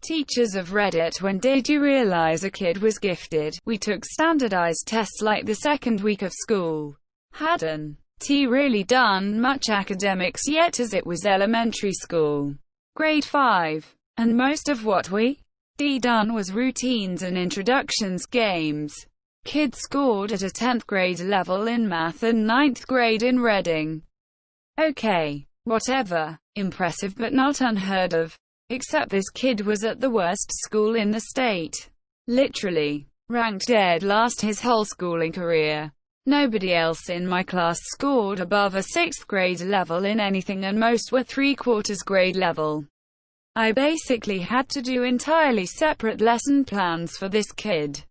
Teachers of Reddit, when did you realize a kid was gifted? We took standardized tests like the second week of school. Hadn't really done much academics yet as it was elementary school. Grade 5. And most of what we done was routines and introductions games. Kids scored at a 10th grade level in math and 9th grade in reading. Okay, whatever. Impressive but not unheard of. Except this kid was at the worst school in the state. Literally. Ranked dead last his whole schooling career. Nobody else in my class scored above a 6th grade level in anything and most were 3/4 grade level. I basically had to do entirely separate lesson plans for this kid.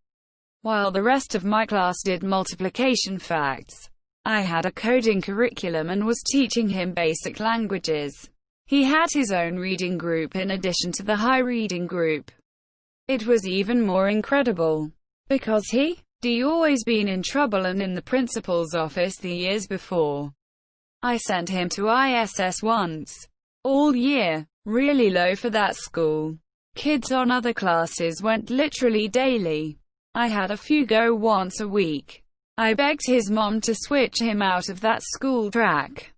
While the rest of my class did multiplication facts, I had a coding curriculum and was teaching him basic languages. He had his own reading group in addition to the high reading group. It was even more incredible, because he'd always been in trouble and in the principal's office the years before. I sent him to ISS once. All year. Really low for that school. Kids on other classes went literally daily. I had a few go once a week. I begged his mom to switch him out of that school track.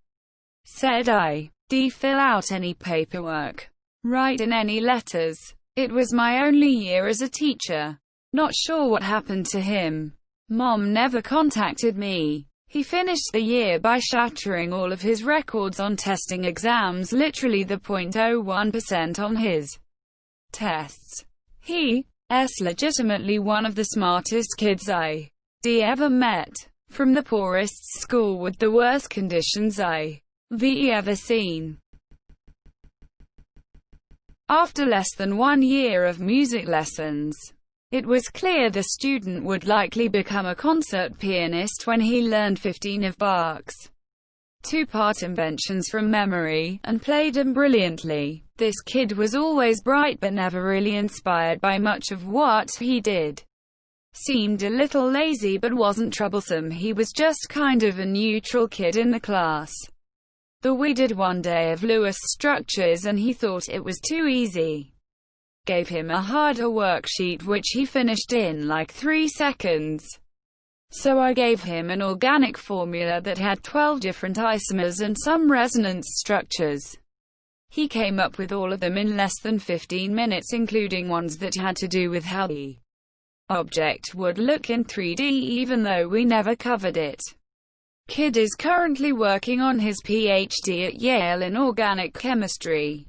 Said I'd fill out any paperwork, write in any letters. It was my only year as a teacher. Not sure what happened to him. Mom never contacted me. He finished the year by shattering all of his records on testing exams, literally the 0.01% on his tests. He's legitimately one of the smartest kids I ever met. From the poorest school with the worst conditions I've ever seen. After less than 1 year of music lessons, it was clear the student would likely become a concert pianist when he learned 15 of Bach's two-part inventions from memory, and played them brilliantly. This kid was always bright but never really inspired by much of what he did. Seemed a little lazy but wasn't troublesome, he was just kind of a neutral kid in the class. We did one day of Lewis structures and he thought it was too easy. Gave him a harder worksheet which he finished in like 3 seconds. So I gave him an organic formula that had 12 different isomers and some resonance structures. He came up with all of them in less than 15 minutes, including ones that had to do with how the object would look in 3D, even though we never covered it. Kid is currently working on his PhD at Yale in organic chemistry.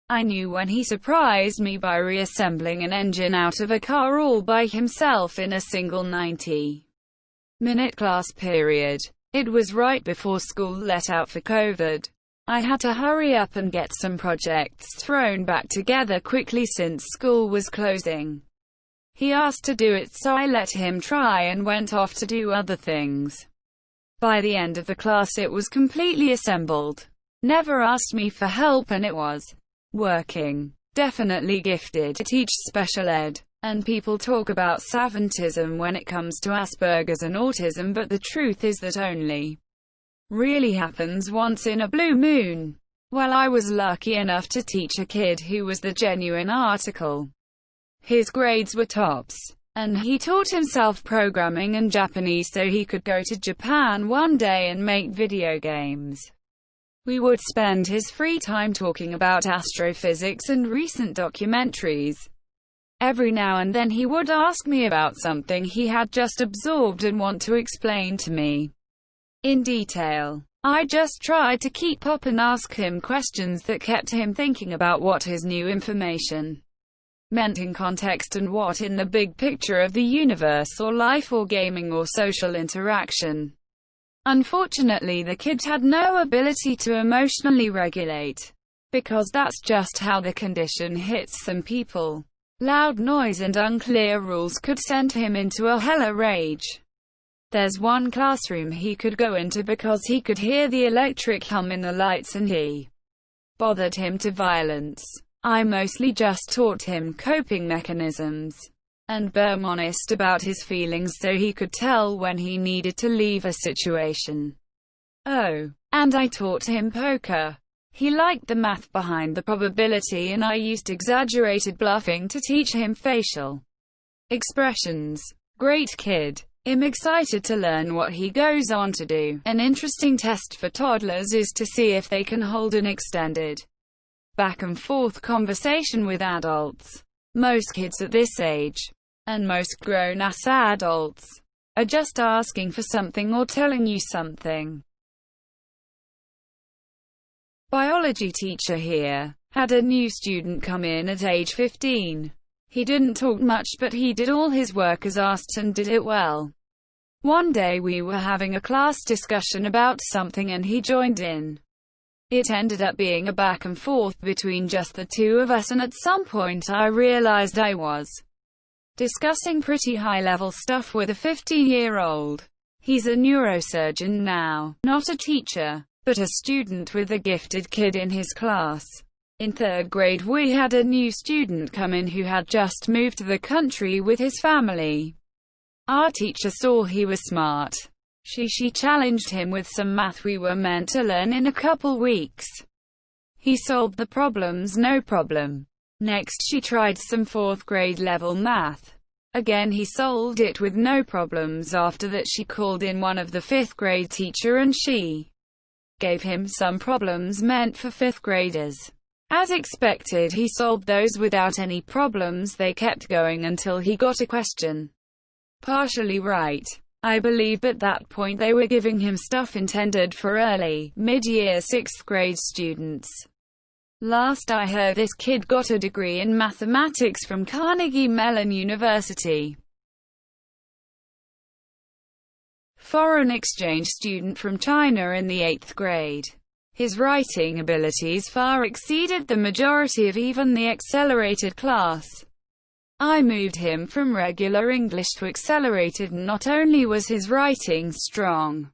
I knew when he surprised me by reassembling an engine out of a car all by himself in a single 90-minute class period. It was right before school let out for COVID. I had to hurry up and get some projects thrown back together quickly since school was closing. He asked to do it, so I let him try and went off to do other things. By the end of the class it was completely assembled. Never asked me for help and it was working. Definitely gifted. I teach special ed, and people talk about savantism when it comes to Asperger's and autism, but the truth is that only really happens once in a blue moon. Well, I was lucky enough to teach a kid who was the genuine article. His grades were tops, and he taught himself programming and Japanese so he could go to Japan one day and make video games. We would spend his free time talking about astrophysics and recent documentaries. Every now and then he would ask me about something he had just absorbed and want to explain to me in detail. I just tried to keep up and ask him questions that kept him thinking about what his new information meant in context and what in the big picture of the universe or life or gaming or social interaction. Unfortunately, the kid had no ability to emotionally regulate, because that's just how the condition hits some people. Loud noise and unclear rules could send him into a hella rage. There's one classroom he could go into because he could hear the electric hum in the lights and he bothered him to violence. I mostly just taught him coping mechanisms and be honest about his feelings so he could tell when he needed to leave a situation. Oh, and I taught him poker. He liked the math behind the probability, and I used exaggerated bluffing to teach him facial expressions. Great kid. I'm excited to learn what he goes on to do. An interesting test for toddlers is to see if they can hold an extended back and forth conversation with adults. Most kids at this age, and most grown-ass adults, are just asking for something or telling you something. Biology teacher here had a new student come in at age 15. He didn't talk much, but he did all his work as asked and did it well. One day we were having a class discussion about something and he joined in. It ended up being a back and forth between just the two of us, and at some point I realized I was discussing pretty high-level stuff with a 15-year-old. He's a neurosurgeon now, not a teacher, but a student with a gifted kid in his class. In third grade we had a new student come in who had just moved to the country with his family. Our teacher saw he was smart. She challenged him with some math we were meant to learn in a couple weeks. He solved the problems no problem. Next she tried some fourth grade level math. Again he solved it with no problems. After that she called in one of the fifth grade teacher and she gave him some problems meant for fifth graders. As expected, he solved those without any problems. They kept going until he got a question partially right. I believe at that point they were giving him stuff intended for early, mid-year 6th grade students. Last I heard, this kid got a degree in mathematics from Carnegie Mellon University. Foreign exchange student from China in the 8th grade. His writing abilities far exceeded the majority of even the accelerated class. I moved him from regular English to accelerated, and not only was his writing strong,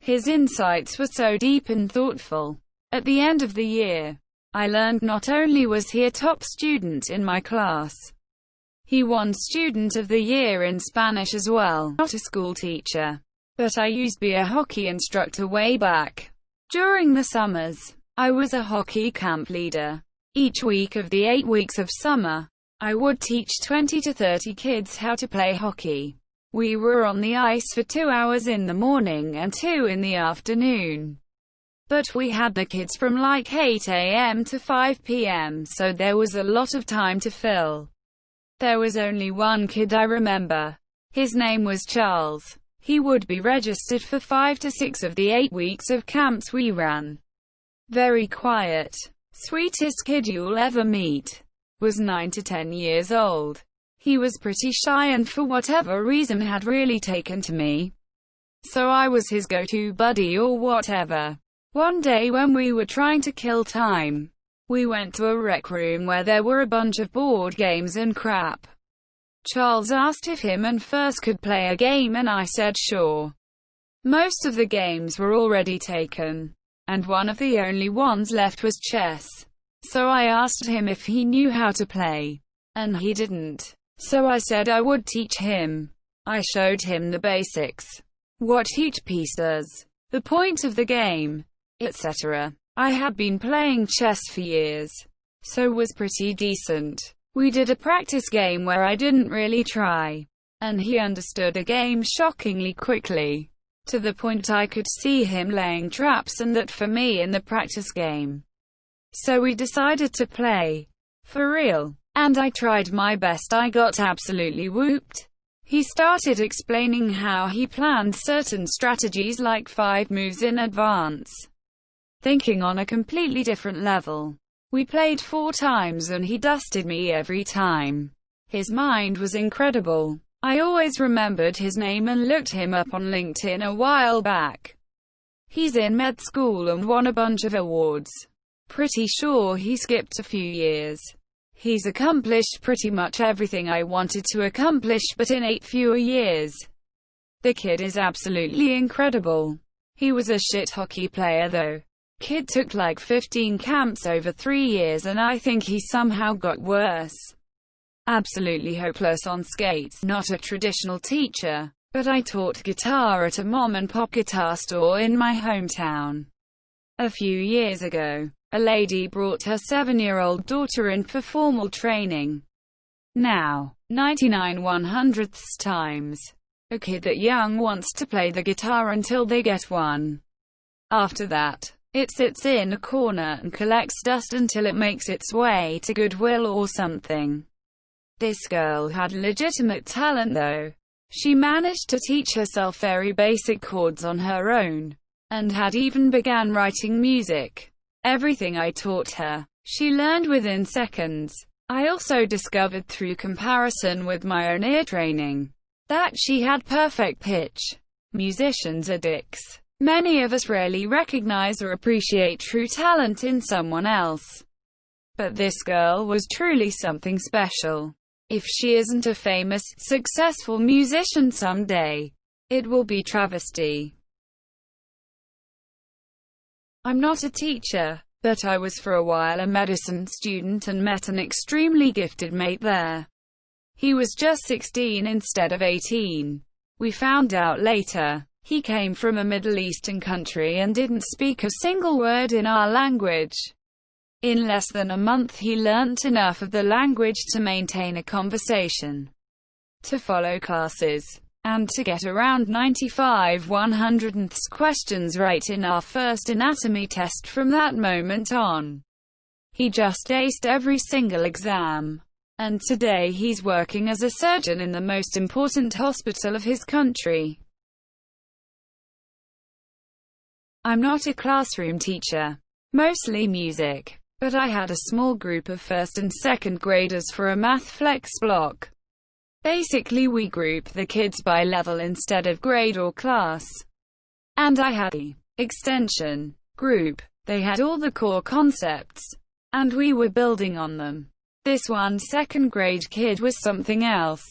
his insights were so deep and thoughtful. At the end of the year, I learned not only was he a top student in my class, he won Student of the Year in Spanish as well. Not a school teacher, but I used to be a hockey instructor way back. During the summers, I was a hockey camp leader. Each week of the 8 weeks of summer, I would teach 20 to 30 kids how to play hockey. We were on the ice for 2 hours in the morning and 2 in the afternoon. But we had the kids from like 8 a.m. to 5 p.m., so there was a lot of time to fill. There was only one kid I remember. His name was Charles. He would be registered for 5 to 6 of the 8 weeks of camps we ran. Very quiet. Sweetest kid you'll ever meet. Was 9 to 10 years old. He was pretty shy and for whatever reason had really taken to me. So I was his go-to buddy or whatever. One day when we were trying to kill time, we went to a rec room where there were a bunch of board games and crap. Charles asked if him and First could play a game and I said sure. Most of the games were already taken, and one of the only ones left was chess. So I asked him if he knew how to play, and he didn't. So I said I would teach him. I showed him the basics, what each piece does, the point of the game, etc. I had been playing chess for years, so was pretty decent. We did a practice game where I didn't really try, and he understood a game shockingly quickly, to the point I could see him laying traps and that for me in the practice game. So we decided to play, for real, and I tried my best. I got absolutely whooped. He started explaining how he planned certain strategies like 5 moves in advance, thinking on a completely different level. We played 4 times and he dusted me every time. His mind was incredible. I always remembered his name and looked him up on LinkedIn a while back. He's in med school and won a bunch of awards. Pretty sure he skipped a few years. He's accomplished pretty much everything I wanted to accomplish, but in 8 fewer years. The kid is absolutely incredible. He was a shit hockey player though. Kid took like 15 camps over 3 years and I think he somehow got worse. Absolutely hopeless on skates. Not a traditional teacher, but I taught guitar at a mom and pop guitar store in my hometown. A few years ago, A lady brought her 7-year-old daughter in for formal training. Now, 99/100ths times, a kid that young wants to play the guitar until they get one. After that, it sits in a corner and collects dust until it makes its way to Goodwill or something. This girl had legitimate talent though. She managed to teach herself very basic chords on her own, and had even began writing music. Everything I taught her, she learned within seconds. I also discovered through comparison with my own ear training, that she had perfect pitch. Musicians are dicks. Many of us rarely recognize or appreciate true talent in someone else. But this girl was truly something special. If she isn't a famous, successful musician someday, it will be travesty. I'm not a teacher, but I was for a while a medicine student and met an extremely gifted mate there. He was just 16 instead of 18. We found out later, he came from a Middle Eastern country and didn't speak a single word in our language. In less than a month he learnt enough of the language to maintain a conversation, to follow classes, and to get around 95/100ths questions right in our first anatomy test from that moment on. He just aced every single exam. And today he's working as a surgeon in the most important hospital of his country. I'm not a classroom teacher, mostly music, but I had a small group of first and second graders for a math flex block. Basically we group the kids by level instead of grade or class. And I had the extension group. They had all the core concepts, and we were building on them. This one second grade kid was something else.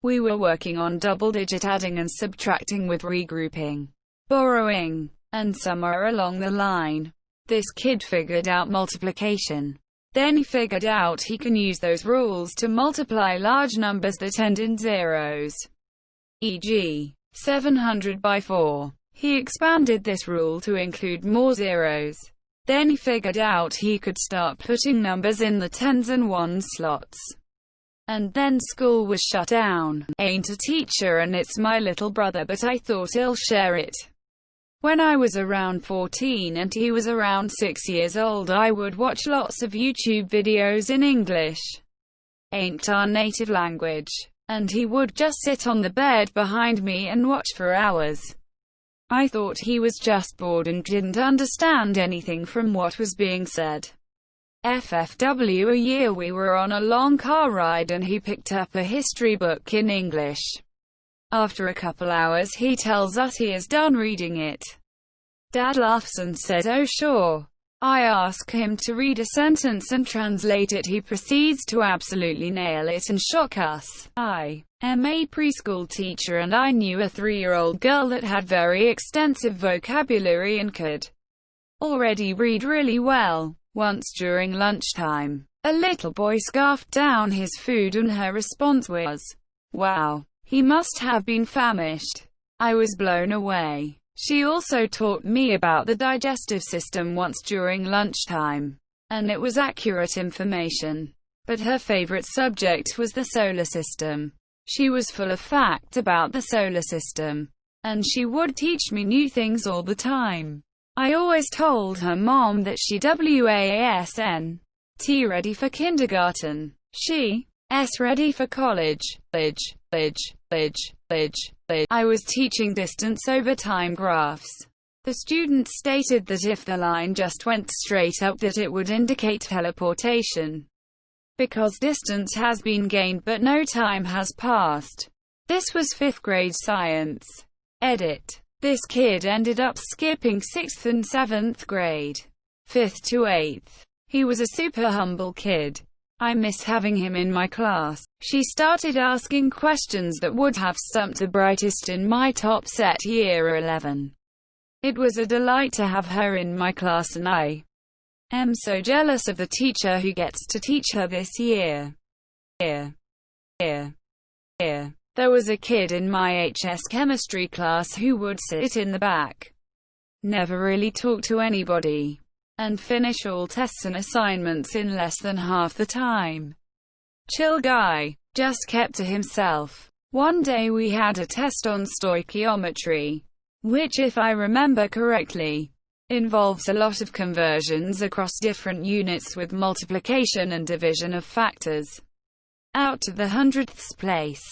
We were working on double-digit adding and subtracting with regrouping, borrowing, and somewhere along the line, this kid figured out multiplication. Then he figured out he can use those rules to multiply large numbers that end in zeros. E.g., 700 by 4. He expanded this rule to include more zeros. Then he figured out he could start putting numbers in the tens and ones slots. And then school was shut down. Ain't a teacher and it's my little brother, but I thought I'll share it. When I was around 14 and he was around 6 years old, I would watch lots of YouTube videos in English. Ain't our native language. And he would just sit on the bed behind me and watch for hours. I thought he was just bored and didn't understand anything from what was being said. FFW, a year we were on a long car ride and he picked up a history book in English. After a couple hours he tells us he is done reading it. Dad laughs and says, "Oh sure." I ask him to read a sentence and translate it. He proceeds to absolutely nail it and shock us. I am a preschool teacher and I knew a 3-year-old girl that had very extensive vocabulary and could already read really well. Once during lunchtime, a little boy scarfed down his food and her response was, "Wow, he must have been famished." I was blown away. She also taught me about the digestive system once during lunchtime, and it was accurate information. But her favorite subject was the solar system. She was full of facts about the solar system, and she would teach me new things all the time. I always told her mom that she wasn't ready for kindergarten. She was ready for college. I was teaching distance over time graphs. The student stated that if the line just went straight up, that it would indicate teleportation, because distance has been gained but no time has passed. This was 5th grade science. Edit. This kid ended up skipping 6th and 7th grade. 5th to 8th. He was a super humble kid. I miss having him in my class. She started asking questions that would have stumped the brightest in my top set year 11. It was a delight to have her in my class and I am so jealous of the teacher who gets to teach her this year. There was a kid in my HS chemistry class who would sit in the back. Never really talk to anybody. and finish all tests and assignments in less than half the time. Chill guy. Just kept to himself. One day we had a test on stoichiometry, which, if I remember correctly, involves a lot of conversions across different units with multiplication and division of factors out to the hundredths place.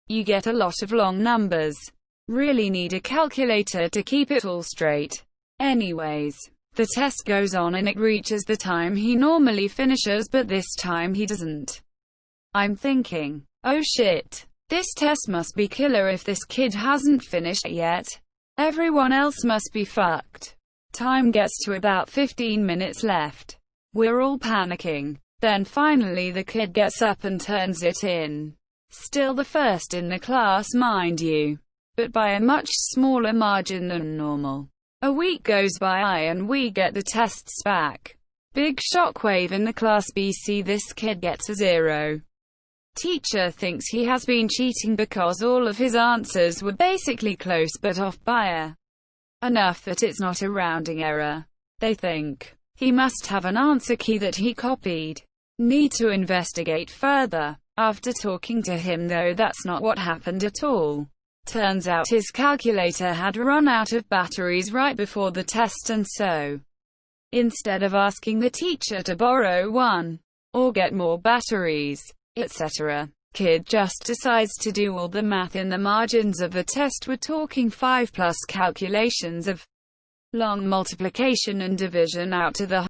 You get a lot of long numbers. Really need a calculator to keep it all straight. Anyways, the test goes on and it reaches the time he normally finishes, but this time he doesn't. I'm thinking, oh shit, this test must be killer if this kid hasn't finished yet. Everyone else must be fucked. Time gets to about 15 minutes left. We're all panicking. Then finally the kid gets up and turns it in. Still the first in the class, mind you, but by a much smaller margin than normal. A week goes by and we get the tests back. Big shockwave in the class. BC, this kid gets a 0. Teacher thinks he has been cheating because all of his answers were basically close but off by enough that it's not a rounding error. They think he must have an answer key that he copied. Need to investigate further. After talking to him though, that's not what happened at all. Turns out his calculator had run out of batteries right before the test, and so, instead of asking the teacher to borrow one, or get more batteries, etc., kid just decides to do all the math in the margins of the test. We're talking 5+ calculations of long multiplication and division out to the